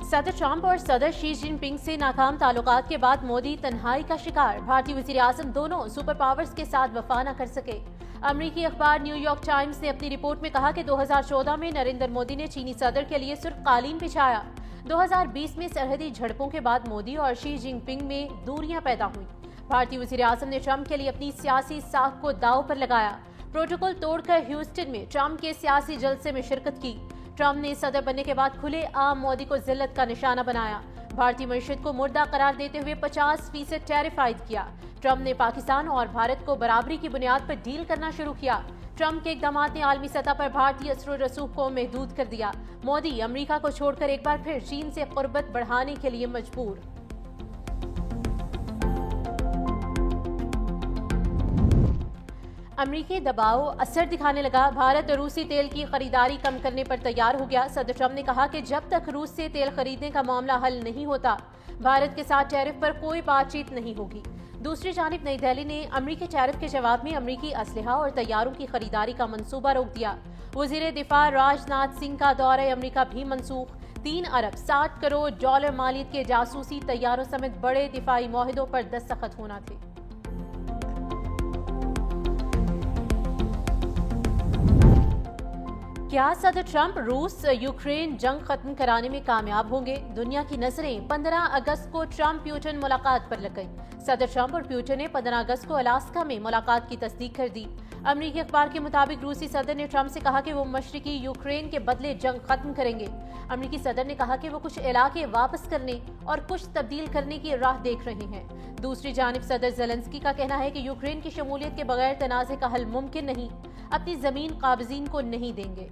صدر ٹرمپ اور صدر شی جن پنگ سے ناکام تعلقات کے بعد مودی تنہائی کا شکار، بھارتی وزیر اعظم دونوں سپر پاورز کے ساتھ وفا نہ کر سکے۔ امریکی اخبار نیو یارک ٹائمز نے اپنی رپورٹ میں کہا کہ 2014 میں نریندر مودی نے چینی صدر کے لیے سرخ قالین بچھایا۔ 2020 میں سرحدی جھڑپوں کے بعد مودی اور شی جن پنگ میں دوریاں پیدا ہوئیں۔ بھارتی وزیر اعظم نے ٹرمپ کے لیے اپنی سیاسی ساکھ کو داؤ پر لگایا۔ پروٹوکول توڑ کر ہیوسٹن میں ٹرمپ کے سیاسی جلسے میں شرکت کی۔ ٹرمپ نے صدر بننے کے بعد کھلے عام مودی کو ذلت کا نشانہ بنایا۔ بھارتی معیشت کو مردہ قرار دیتے ہوئے 50% ٹیرف عائد کیا۔ ٹرمپ نے پاکستان اور بھارت کو برابری کی بنیاد پر ڈیل کرنا شروع کیا۔ ٹرمپ کے اقدامات نے عالمی سطح پر بھارتی اثر و رسوخ کو محدود کر دیا۔ مودی امریکہ کو چھوڑ کر ایک بار پھر چین سے قربت بڑھانے کے لیے مجبور۔ امریکی دباؤ اثر دکھانے لگا، بھارت روسی تیل کی خریداری کم کرنے پر تیار ہو گیا۔ صدر ٹرمپ نے کہا کہ جب تک روس سے تیل خریدنے کا معاملہ حل نہیں ہوتا، بھارت کے ساتھ ٹیرف پر کوئی بات چیت نہیں ہوگی۔ دوسری جانب نئی دہلی نے امریکی ٹیرف کے جواب میں امریکی اسلحہ اور طیاروں کی خریداری کا منصوبہ روک دیا۔ وزیر دفاع راج ناتھ سنگھ کا دورہ امریکہ بھی منسوخ۔ 3 ارب 60 کروڑ ڈالر مالیت کے جاسوسی طیاروں سمیت بڑے دفاعی معاہدوں پر دستخط ہونا تھے۔ کیا صدر ٹرمپ روس یوکرین جنگ ختم کرانے میں کامیاب ہوں گے؟ دنیا کی نظریں 15 اگست کو ٹرمپ پیوٹن ملاقات پر لگ گئیں۔ صدر ٹرمپ اور پیوٹن نے 15 اگست کو الاسکا میں ملاقات کی تصدیق کر دی۔ امریکی اخبار کے مطابق روسی صدر نے ٹرمپ سے کہا کہ وہ مشرقی یوکرین کے بدلے جنگ ختم کریں گے۔ امریکی صدر نے کہا کہ وہ کچھ علاقے واپس کرنے اور کچھ تبدیل کرنے کی راہ دیکھ رہے ہیں۔ دوسری جانب صدر زیلنسکی کا کہنا ہے کہ یوکرین کی شمولیت کے بغیر تنازع کا حل ممکن نہیں، اپنی زمین قابضین کو نہیں دیں گے۔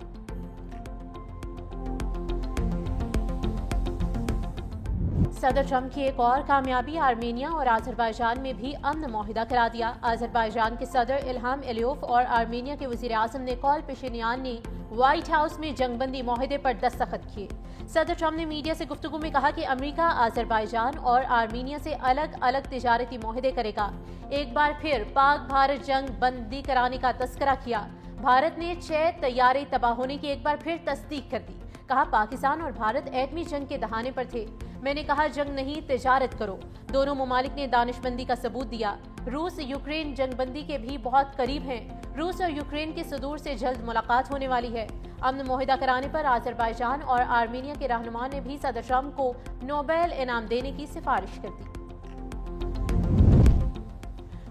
صدر ٹرمپ کی ایک اور کامیابی، آرمینیا اور آذربائیجان میں بھی امن معاہدہ کرا دیا۔ آذربائیجان کے صدر الہام علیوف اور آرمینیا کے وزیر اعظم نکول پشینیان نے وائٹ ہاؤس میں جنگ بندی معاہدے پر دستخط کیے۔ صدر ٹرمپ نے میڈیا سے گفتگو میں کہا کہ امریکہ آذربائیجان اور آرمینیا سے الگ الگ تجارتی معاہدے کرے گا۔ ایک بار پھر پاک بھارت جنگ بندی کرانے کا تذکرہ کیا۔ بھارت نے 6 طیارے تباہ ہونے کی ایک بار پھر تصدیق کر دی۔ کہا پاکستان اور بھارت ایٹمی جنگ کے دہانے پر تھے۔ میں نے کہا جنگ نہیں، تجارت کرو۔ دونوں ممالک نے دانش مندی کا ثبوت دیا۔ روس یوکرین جنگ بندی کے بھی بہت قریب ہیں۔ روس اور یوکرین کے صدور سے جلد ملاقات ہونے والی ہے۔ امن معاہدہ کرانے پر آذربائیجان اور آرمینیا کے رہنما نے بھی صدر ٹرمپ کو نوبیل انعام دینے کی سفارش کر دی۔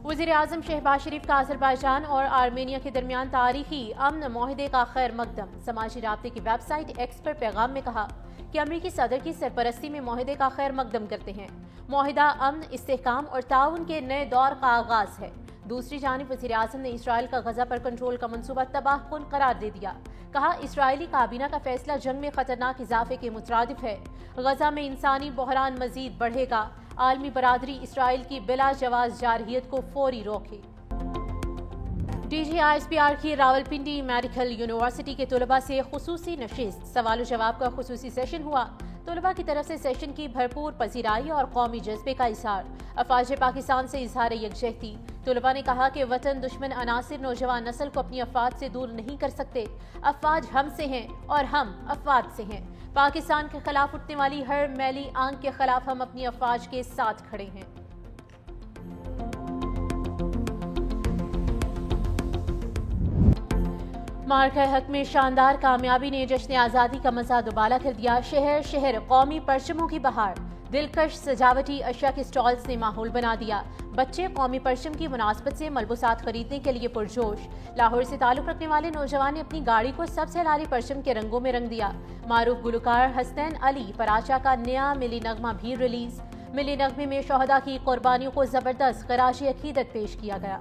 وزیر اعظم شہباز شریف کا آذربائیجان اور آرمینیا کے درمیان تاریخی امن معاہدے کا خیر مقدم۔ سماجی رابطے کی ویب سائٹ ایکس پر پیغام میں کہا کہ امریکی صدر کی سرپرستی میں معاہدے کا خیر مقدم کرتے ہیں۔ معاہدہ امن، استحکام اور تعاون کے نئے دور کا آغاز ہے۔ دوسری جانب وزیر اعظم نے اسرائیل کا غزہ پر کنٹرول کا منصوبہ تباہ کن قرار دے دیا۔ کہا اسرائیلی کابینہ کا فیصلہ جنگ میں خطرناک اضافے کے مترادف ہے۔ غزہ میں انسانی بحران مزید بڑھے گا۔ عالمی برادری اسرائیل کی بلا جواز جارحیت کو فوری روکے۔ D G I S P R کی راولپنڈی میڈیکل یونیورسٹی کے طلباء سے خصوصی نشست، سوال و جواب کا خصوصی سیشن ہوا۔ طلباء کی طرف سے سیشن کی بھرپور پذیرائی اور قومی جذبے کا اظہار۔ افواج پاکستان سے اظہار یکجہتی۔ طلباء نے کہا کہ وطن دشمن عناصر نوجوان نسل کو اپنی افواج سے دور نہیں کر سکتے۔ افواج ہم سے ہیں اور ہم افواج سے ہیں۔ پاکستان کے خلاف اٹھنے والی ہر میلی آنکھ کے خلاف ہم اپنی افواج کے ساتھ کھڑے ہیں۔ مارکہ حق میں شاندار کامیابی نے جشن آزادی کا مزہ دوبالا کر دیا۔ شہر شہر قومی پرچموں کی بہار، دلکش سجاوٹی اشیاء کے سٹالز نے ماحول بنا دیا۔ بچے قومی پرچم کی مناسبت سے ملبوسات خریدنے کے لیے پرجوش۔ لاہور سے تعلق رکھنے والے نوجوان نے اپنی گاڑی کو سب سے لالی پرچم کے رنگوں میں رنگ دیا۔ معروف گلوکار حسنین علی پراچا کا نیا ملی نغمہ بھی ریلیز۔ ملی نغمے میں شہداء کی قربانیوں کو زبردست خراج عقیدت پیش کیا گیا۔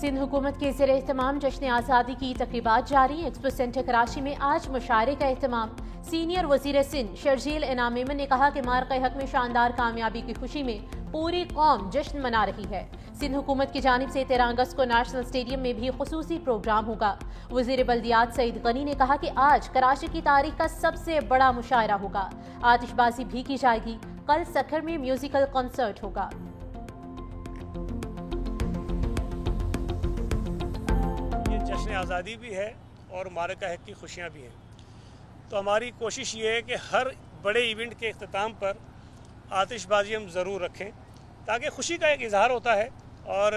سندھ حکومت کے زیر اہتمام جشن آزادی کی تقریبات جاری۔ ایکسپو سینٹر کراچی میں آج مشاعرے کا اہتمام۔ سینئر وزیر سندھ شرجیل انعام میمن نے کہا کہ مارکہ حق میں شاندار کامیابی کی خوشی میں پوری قوم جشن منا رہی ہے۔ سندھ حکومت کی جانب سے 13 اگست کو نیشنل اسٹیڈیم میں بھی خصوصی پروگرام ہوگا۔ وزیر بلدیات سعید غنی نے کہا کہ آج کراچی کی تاریخ کا سب سے بڑا مشاعرہ ہوگا۔ آتش بازی بھی کی جائے گی۔ کل سکھر میں میوزیکل کنسرٹ ہوگا۔ میں آزادی بھی ہے اور مارکہ حق کی خوشیاں بھی ہیں. تو ہماری کوشش یہ ہے کہ ہر بڑے ایونٹ کے اختتام پر آتش بازی ہم ضرور رکھیں تاکہ خوشی کا ایک اظہار ہوتا ہے اور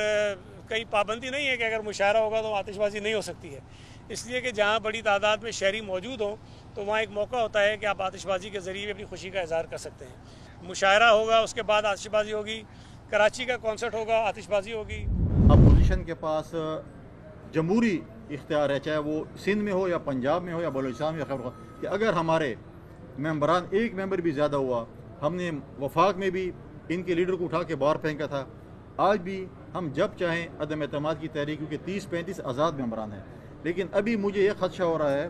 کئی پابندی نہیں ہے کہ اگر مشاعرہ ہوگا تو آتش بازی نہیں ہو سکتی ہے. اس لیے کہ جہاں بڑی تعداد میں شہری موجود ہوں تو وہاں ایک موقع ہوتا ہے کہ آپ آتش بازی کے ذریعے اپنی خوشی کا اظہار کر سکتے ہیں. مشاعرہ ہوگا, اس کے بعد آتش بازی ہوگی, کراچی کا کانسرٹ ہوگا, آتش بازی ہوگی. اپوزیشن کے پاس جمہوری اختیار ہے, چاہے وہ سندھ میں ہو یا پنجاب میں ہو یا بلوچستان میں, یا خیبر کہ اگر ہمارے ممبران ایک ممبر بھی زیادہ ہوا, ہم نے وفاق میں بھی ان کے لیڈر کو اٹھا کے باہر پھینکا تھا, آج بھی ہم جب چاہیں عدم اعتماد کی تحریک, کیونکہ 30-35 آزاد ممبران ہیں. لیکن ابھی مجھے یہ خدشہ ہو رہا ہے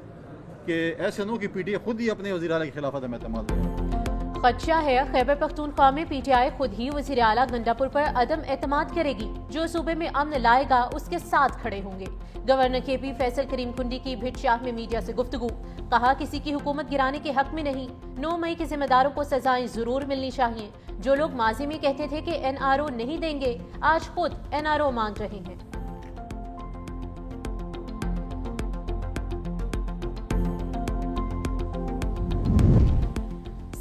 کہ ایسے نو کہ پی ٹی آئی خود ہی اپنے وزیر اعلیٰ کے خلاف عدم اعتماد ہو. خدشہ ہے خیبر پختونخوا میں پی ٹی آئی خود ہی وزیر اعلیٰ گنڈا پور پر عدم اعتماد کرے گی. جو صوبے میں امن لائے گا اس کے ساتھ کھڑے ہوں گے. گورنر کے پی فیصل کریم کنڈی کی بھٹ شاہ میں میڈیا سے گفتگو, کہا کسی کی حکومت گرانے کے حق میں نہیں. 9 مئی کے ذمہ داروں کو سزائیں ضرور ملنی چاہیے. جو لوگ ماضی میں کہتے تھے کہ این آر او نہیں دیں گے, آج خود این آر او مانگ رہے ہیں.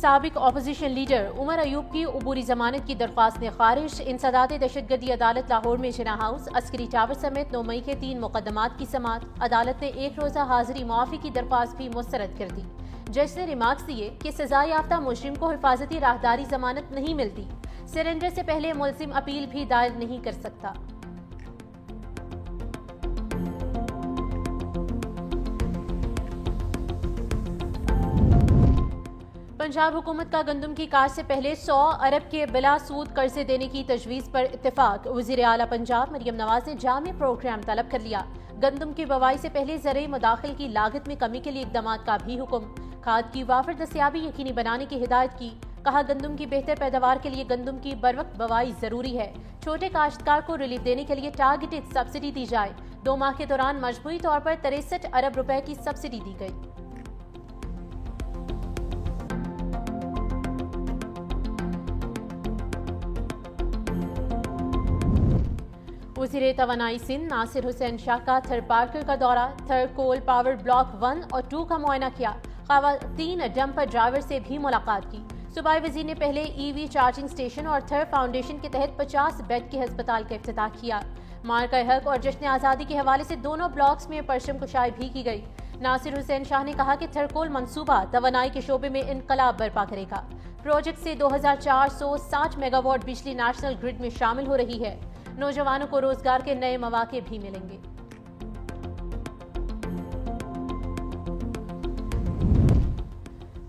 سابق اپوزیشن لیڈر عمر ایوب کی عبوری ضمانت کی درخواست نے خارج. انسداد دہشت گردی عدالت لاہور میں جناح ہاؤس, عسکری ٹاور سمیت 9 مئی کے 3 مقدمات کی سماعت. عدالت نے 1 روزہ حاضری معافی کی درخواست بھی مسترد کر دی. جج نے ریمارکس دیے کہ سزا یافتہ مجرم کو حفاظتی راہداری ضمانت نہیں ملتی. سرنڈر سے پہلے ملزم اپیل بھی دائر نہیں کر سکتا. پنجاب حکومت کا گندم کی کاشت سے پہلے 100 ارب کے بلا سود قرضے دینے کی تجویز پر اتفاق. وزیر اعلیٰ پنجاب مریم نواز نے جامع پروگرام طلب کر لیا. گندم کی بوائی سے پہلے زرعی مداخل کی لاگت میں کمی کے لیے اقدامات کا بھی حکم. کھاد کی وافر دستیابی یقینی بنانے کی ہدایت کی. کہا کندم کی بہتر پیداوار کے لیے گندم کی بروقت بوائی ضروری ہے. چھوٹے کاشتکار کو ریلیف دینے کے لیے ٹارگیٹڈ سبسڈی دی جائے. 2 ماہ کے دوران مجموعی طور پر 63 ارب روپے کی سبسڈی دی گئی. وزیر توانائی سندھ ناصر حسین شاہ کا تھر پارکر کا دورہ. تھر کول پاور بلاک 1 اور 2 کا معائنہ کیا. خواتین ڈمپر ڈرائیور سے بھی ملاقات کی. صوبائی وزیر نے پہلے ای وی چارجنگ اسٹیشن اور تھر فاؤنڈیشن کے تحت 50 بیڈ کے ہسپتال کا افتتاح کیا. مارکہ حق اور جشن آزادی کے حوالے سے دونوں بلاکس میں پرچم کشائی بھی کی گئی. ناصر حسین شاہ نے کہا کہ تھرکول منصوبہ توانائی کے شعبے میں انقلاب برپا کرے گا. پروجیکٹ سے 2460 میگا واٹ بجلی نیشنل گرڈ میں شامل ہو رہی ہے. نوجوانوں کو روزگار کے نئے مواقع بھی ملیں گے.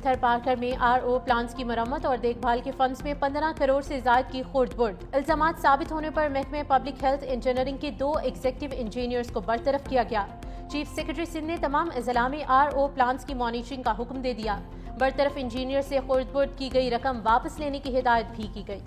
تھر پارکر میں آر او پلانٹس کی مرمت اور دیکھ بھال کے فنڈز میں 15 کروڑ سے زائد کی خورد برد. الزامات ثابت ہونے پر محکمہ پبلک ہیلتھ انجینئرنگ کے 2 ایگزیکٹو انجینئرز کو برطرف کیا گیا. چیف سیکرٹری سندھ نے تمام اضلاع میں آر او پلانٹس کی مانیٹرنگ کا حکم دے دیا. برطرف انجینئر سے خورد برد کی گئی رقم واپس لینے کی ہدایت بھی کی گئی.